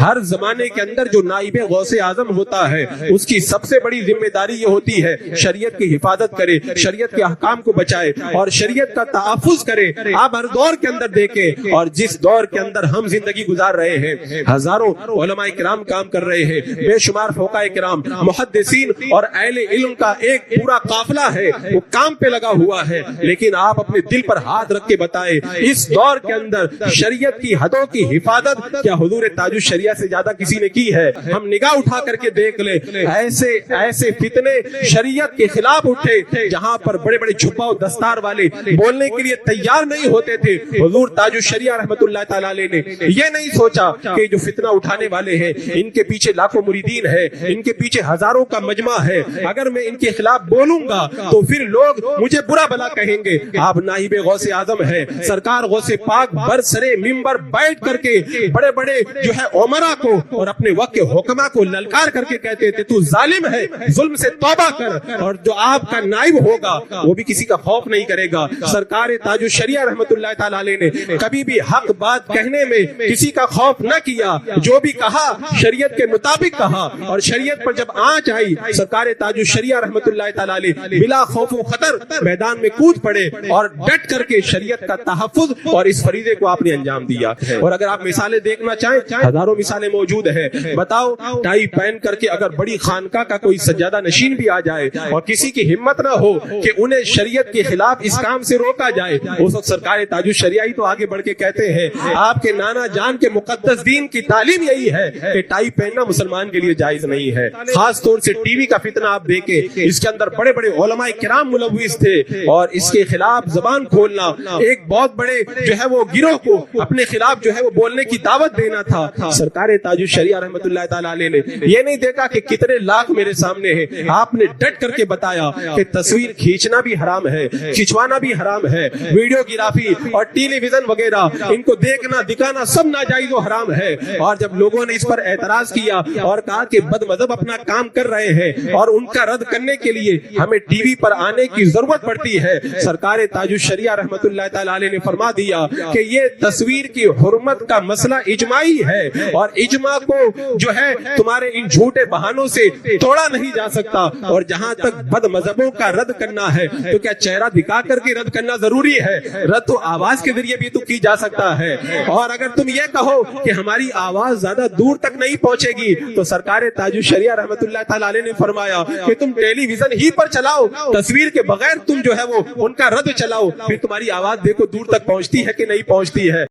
ہر زمانے کے اندر جو نائب غوث اعظم ہوتا ہے اس کی سب سے بڑی ذمہ داری یہ ہوتی ہے شریعت کی حفاظت کرے، شریعت کے احکام کو بچائے اور شریعت کا تحفظ کرے۔ آپ ہر دور کے اندر دیکھیں، اور جس دور کے اندر ہم زندگی گزار رہے ہیں، ہزاروں علماء کرام کام کر رہے ہیں، بے شمار فقہاء کرام، محدثین اور اہل علم کا ایک پورا قافلہ ہے، وہ کام پہ لگا ہوا ہے، لیکن آپ اپنے دل پر ہاتھ رکھ کے بتائیں اس دور کے اندر شریعت کی حدوں کی حفاظت کیا حضور تاج الشریعہ سے زیادہ کسی نے کی ہے؟ ہم نگاہ اٹھا کر کے دیکھ لیں، ایسے فتنے شریعت کے خلاف اٹھے جہاں پر بڑے بڑے چھپاؤ دستار والے بولنے کے لیے تیار نہیں ہوتے تھے۔ حضور تاج الشریعہ رحمت اللہ تعالی علیہ نے یہ نہیں سوچا کہ جو فتنہ اٹھانے والے ہیں ان کے پیچھے لاکھوں مریدین ہیں، ان کے پیچھے ہزاروں کا مجمع ہے، اگر میں ان کے خلاف بولوں گا تو پھر لوگ مجھے برا بھلا کہیں گے۔ آپ نائب غوث اعظم ہیں، سرکار غوث پاک برسرے منبر بیٹھ کر کے بڑے بڑے جو ہے عمرا کو اور اپنے وقت کے حکما کو للکار کر کے کہتے تھے تو ظالم ہے، ظلم سے توبہ کر، اور جو آپ کا نائب ہوگا وہ بھی کسی کا خوف نہیں کرے گا۔ سرکار تاج الشریعہ رحمت اللہ تعالی علیہ نے کبھی بھی حق بات کہنے میں کسی کا خوف نہ کیا، جو بھی کہا شریعت کے مطابق کہا، اور شریعت پر جب آنچ آئی سرکار تاج الشریعہ رحمت اللہ تعالی علیہ بلا خوف و خطر میدان میں کود پڑے اور ڈٹ کر کے شریعت کا تحفظ اور اس فریضے کو آپ نے انجام دیا۔ اور اگر آپ مثالیں دیکھنا چاہیں ہزاروں مثالیں موجود ہیں۔ بتاؤ ٹائی پہن کر کے اگر بڑی خانقاہ کا کوئی سجادہ نشین بھی آ جائے اور کسی کی ہمت نہ ہو کہ انہیں شریعت کے خلاف اس کام سے روکا جائے، اس وقت سرکار تاج الشریعہ ہی تو آگے بڑھ کے کہتے ہیں آپ کے نانا جان کے مقدس دین کی تعلیم یہی ہے کہ ٹائی پہننا مسلمان کے لیے جائز نہیں ہے۔ خاص طور سے ٹی وی کا فتنہ آپ دیکھیں، اس کے اندر بڑے بڑے علماء کرام ملوث تھے اور اس کے خلاف زبان کھولنا، ایک بہت بڑے جو ہے وہ گروہ کو اپنے خلاف جو ہے وہ بولنے کی دعوت دینا تھا۔ سرکار تاج الشریعہ رحمت اللہ تعالی علیہ نے یہ نہیں دیکھا کہ کتنے لاکھ میرے سامنے ہیں، آپ نے ڈٹ کر کے بتایا کہ تصویر کھینچنا بھی حرام ہے، کھنچوانا بھی حرام ہے، ویڈیو گرافی اور ٹیلی ویژن وغیرہ ان کو دیکھنا دکھانا سب ناجائز و حرام ہے۔ اور جب لوگوں نے اس پر اعتراض کیا اور کہا کہ بد مذہب اپنا کام کر رہے ہیں اور ان کا رد کرنے کے لیے ہمیں ٹی وی پر آنے کی ضرورت پڑتی ہے، سرکار تاج الشریعہ رحمت اللہ تعالی علیہ نے فرما دیا کہ یہ تصویر کی حرمت کا مسئلہ اجماعی ہے اور اجماع کو جو ہے تمہارے ان جھوٹے بہانوں سے توڑا نہیں جا سکتا۔ اور جہاں تک بد مذہبوں کا رد کرنا ہے تو کیا چہرہ دکھا کر کے رد کرنا ضروری ہے؟ رد تو آواز کے ذریعے بھی تو کی جا سکتا ہے۔ اور اگر تم یہ کہو کہ ہماری آواز زیادہ دور تک نہیں پہنچے گی تو سرکار تاج الشریعہ رحمت اللہ تعالی علیہ نے فرمایا کہ تم ٹیلی ویژن ہی پر چلاؤ، تصویر کے بغیر تم جو ہے وہ ان کا رد چلاؤ، پھر تمہاری آواز دیکھو دور تک پہنچتی ہے کہ نہیں پہنچتی ہے۔